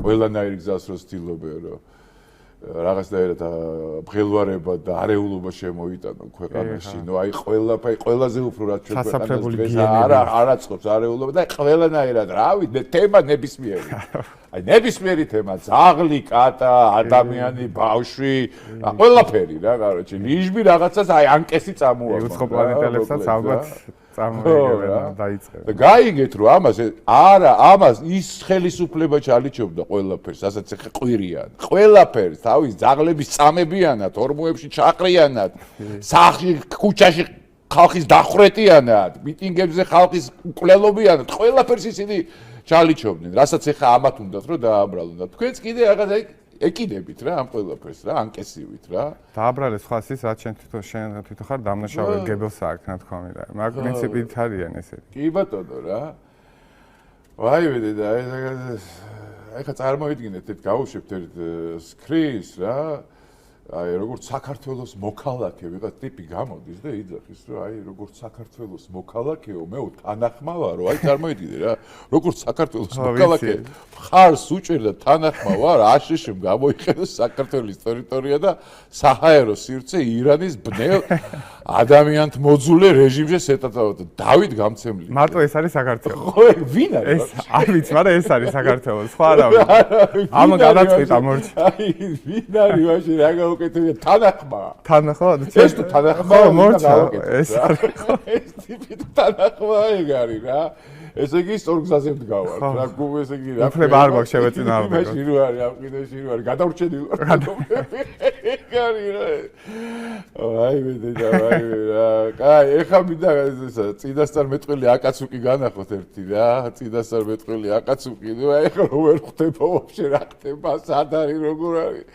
ყველანაირი გზას რო ცდილობენ რომ რაღაცნაირად მღელვარება და არეულობა შემოიტანონ ქვეყანაში. ნუ აი ყველაზე უფრო რაც ჩვენ ქვეყანას არაწყობს არეულობა და ყველანაირად რავი თემა ნებისმიერი. აი ნებისმიერი თემა ძაღლი, კატა, ადამიანი, ბავშვი, ყველაფერი რა, კაროჩე. ლიჟბი რაღაცას აი ანკესი წამოაყვა. უცხო პლანეტელებსაც ალბათ წამოიგებენ დაიწყებენ. და გაიგეთ რომ ამას ის ხელისუფლება ჩალიჩობდა ყველაფერს, ასაც ეხა ყვირიან. ყველაფერს თავის ძაღლების წამებიანად, ორმოებში ჩაყრიანად, სახში, ქუჩაში ხალხის დახვრეტიანად, მიტინგებზე ხალხის მკვლელობიანად, ყველაფერს ისინი ჩალიჩობდნენ, რასაც ეხა ამათ უნდათ რომ დააბრალონ და თქვენც კიდე რაღაც ეკიდებით რა ამ ყველაფერს რა, ანკესივით რა. დააბრალეს ხას ის რაც შენ თვითონ ხარ დამნაშავე გებელსა აქ ნათქვამი და მაგ პრინციპით არიან ესეთი. კი ბატონო რა. ვაიმე და ეხა წარმოიდგინეთ ერთ გავუშვებთ ერთ სკრინს რა. აი როგორც საქართველოს მოქალაქე ვიღაც ტიპი გამოდის და იძახის რომ აი როგორც საქართველოს მოქალაქეო მეო თანახმავარო აი წარმოიდგინე რა როგორც საქართველოს მოქალაქე ხარს უჭერ და თანახმავარ აშშ-მ გამოიყენოს საქართველოს ტერიტორია და საჰაერო სივრცე ირანის ბნელ ადამიანთ მოძულე რეჟიმზე შეტატავდა დავით გამცემლი მარტო ეს არის საქართველო ხო ვინ არის არ ვიცი მაგრამ ეს არის საქართველო სხვა არავინ ამ გადაწყვიტა მორჩი აი ვინ არის ვაში რა უკეთებია თანახმა. თანახმა? ეს თუ თანახმა მორჩა ეს ეს ტიპი თანახმა ეგ არის რა. ესე იგი სწორ გზაზე მდგავარ. რა გუ ესე იგი რა. უფლება არ გვაქვს შევეწინააღმდეგო. მე შირო არის, ამ კიდეში რო არის. გადავრჩენილი ვარ. ეგ არის რა. აი რა. კაი, ეხა მინდა წინასწარ მეტყველი აკაცუკი განახოთ ერთი რა. წინასწარ მეტყველი აკაცუკი. ნუ აი ეხა რო ვერ ხვდება ვაფშე რა ხდება, სად არის, როგორ არის.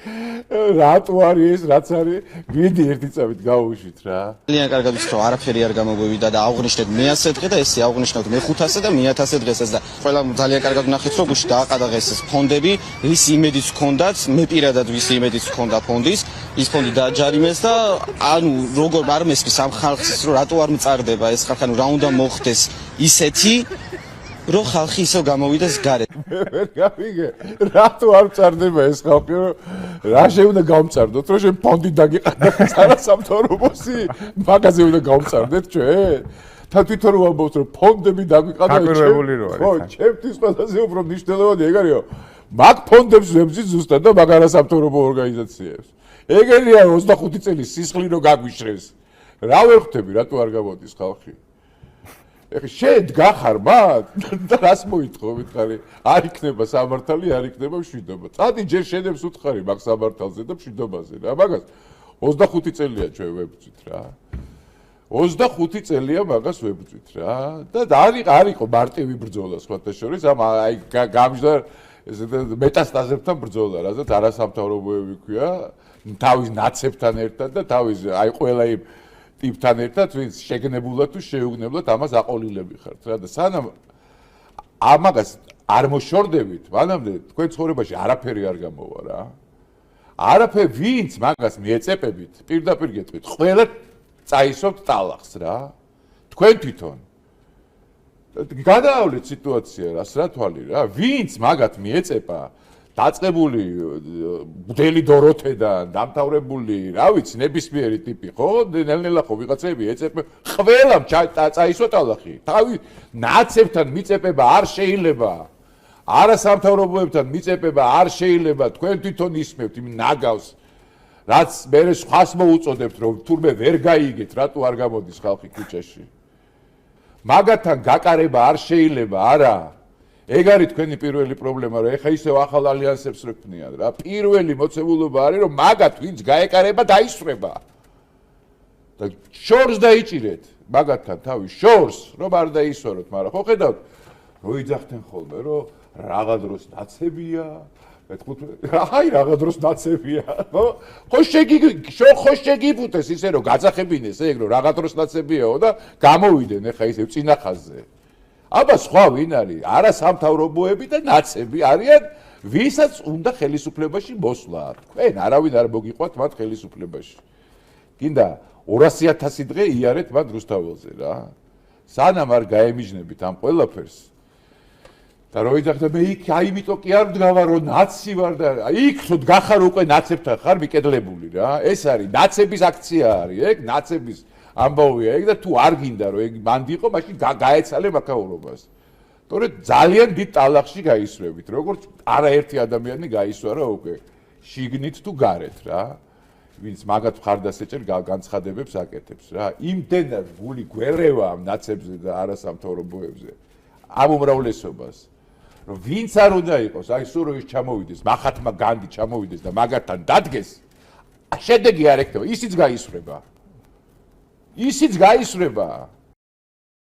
რატო არის ეს, რაც არის? მიდი ერთი წამით გავუშვით რა. ძალიან კარგად ვიცით რომ არაფერი არ გამოგვივიდა და აღვნიშნეთ მე-100 დღე და ესე აღვნიშნოთ მე-500 და მე-1000 დღესაც და ყველა ძალიან კარგად ვნახეთ რომ გუშინ დააყადაღეს ეს ფონდები, ვის იმედიც ჰქონდათ, მე პირადად ვის იმედიც ჰქონდა ფონდის, ის ფონდი დააჯარიმეს და ანუ როგორ არ მესმის ამ ხალხს რომ რატო არ მწარდება ეს ხალხი, ანუ რა უნდა მოხდეს ისეთი რომ ხალხი ისევ გამოვიდეს გარეთ. ვერ გავიგე, რატო არ მწარდება ეს ხალხი, რა შეუნდა გამწარდოთ, რომ შენ ფონდი დაგიყადა არასამთავრობოსი, მაგაზე უნდა გამწარდეთ ჩვენ? თან თვითონ რომ ამბობთ რომ ფონდები დაგვიყადა აკურვებული რო არის. ხო, ჩემთვის ყველაზე უფრო მნიშვნელოვანი ეგ არისო. მაგ ფონდებს ვებზით ზუსტად და მაგ არასამთავრობო ორგანიზაციებს. ეგერია 25 წელი სისხლი რო გაგვიშრეს. რა ვერ ხვდები, რატო არ გამოდის ხალხი? ეხლა შენ გახარ მაგ და რას მოითხოვ მითხარი? არ იქნება სამართალი, არ იქნება მშვიდობა. წადი ჯერ შენებს უთხარი მაგ სამართალზე და მშვიდობაზე რა. მაგას 25 წელია ჩვენ ვებძვით რა. 25 წელია მაგას ვებძვით რა და არ იყო მარტივი ბრძოლა სხვათა შორის ამ აი გამჟდარ მეტასტაზებთან ბრძოლა რაზეც არასამთავრობოები ქვია თავის ნაცებთან ერთად და თავის აი ყველა იმ ტიპთან ერთად ვინც შეგნებულად თუ შეუგნებლად ამას აყოლილები ხართ რა და სანამ ამაგას არ მოშორდებით მანამდე თქვენ ცხოვრებაში არაფერი არ გამოვა რა არაფერი ვინც მაგას მიეწეპებით პირდაპირ გეტყვით ყველა წაისვებთ ტალახს რა თქვენ თვითონ გადაავლეთ სიტუაცია რას რა თვალი რა ვინც მაგათ მიეწეპა დაწყებული მდელი დოროთედან დამთავრებული რა ვიცი ნებისმიერი ტიპი ხო ნელ-ნელა ხო ვიღაცები ეწეპება ყველამ წაისვა ტალახი თავი ნაცებთან მიწეპება არ შეიძლება არასამთავრობოებთან მიწეპება არ შეიძლება თქვენ თვითონ ისმევთ იმ ნაგავს რაც მე სხვას მოუწოდებთ რომ თურმე ვერ გაიგეთ რატო არ გამოდის ხალხი ქუჩაში მაგათთან გაკარება არ შეიძლება არა ეგ არის თქვენი პირველი პრობლემა რომ ეხა ისევ ახალ ალიანსებს რო ქნიან რა პირველი მოცემულობა არის რომ მაგათ ვინც გაეკარება დაისვრება და შორს დაიჭირეთ მაგათთან თავი შორს რომ არ დაისვაროთ მაგრამ ხო ხედავთ რო იძახდნენ ხოლმე რომ რაღა დროს ნაცებია აი რაღა დროს ნაცებია ხო ხო შეგიფუთეს ისე რომ გაძახებინეს ეგ რომ რაღა დროს ნაცებიაო და გამოვიდნენ ეხა ისე წინახაზზე აბა სხვა ვინ არის არასამთავრობოები და ნაცები არიან ვისაც უნდა ხელისუფლებაში მოსვლა თქვენ არავინ არ მოგიყვათ მათ ხელისუფლებაში გინდა 200,000 დღე იარეთ მათ რუსთაველზე რა სანამ არ გაემიჯნებით ამ ყველაფერს და რო იძახდა მე იქ აიმიტო კი არ ვდგავარ რომ ნაცი ვარ და იქ თუ დგახარ უკვე ნაცებთან ხარ მიკედლებული რა ეს არის ნაცების აქცია არის ეგ ნაცების ამბავია ეგ და თუ არ გინდა რომ ეგ მანდი იყო მაშინ გაეცალე მაქაურობას თორე ძალიან დიდ ტალახში გაისვრებით როგორც არაერთი ადამიანი გაისვარა უკვე შიგნით თუ გარეთ რა ვინც მაგათ მხარდას ეჭერ განცხადებებს აკეთებს რა იმდენად გული გვერევა ამ ნაცებზე და არასამთავრობოებზე ამ უმრავლესობას რომ ვინც არ უნდა იყოს აი სულ რო ის ჩამოვიდეს მახათმა განდი ჩამოვიდეს და მაგათთან დადგეს შედეგი არ ექნება ისიც გაისვრება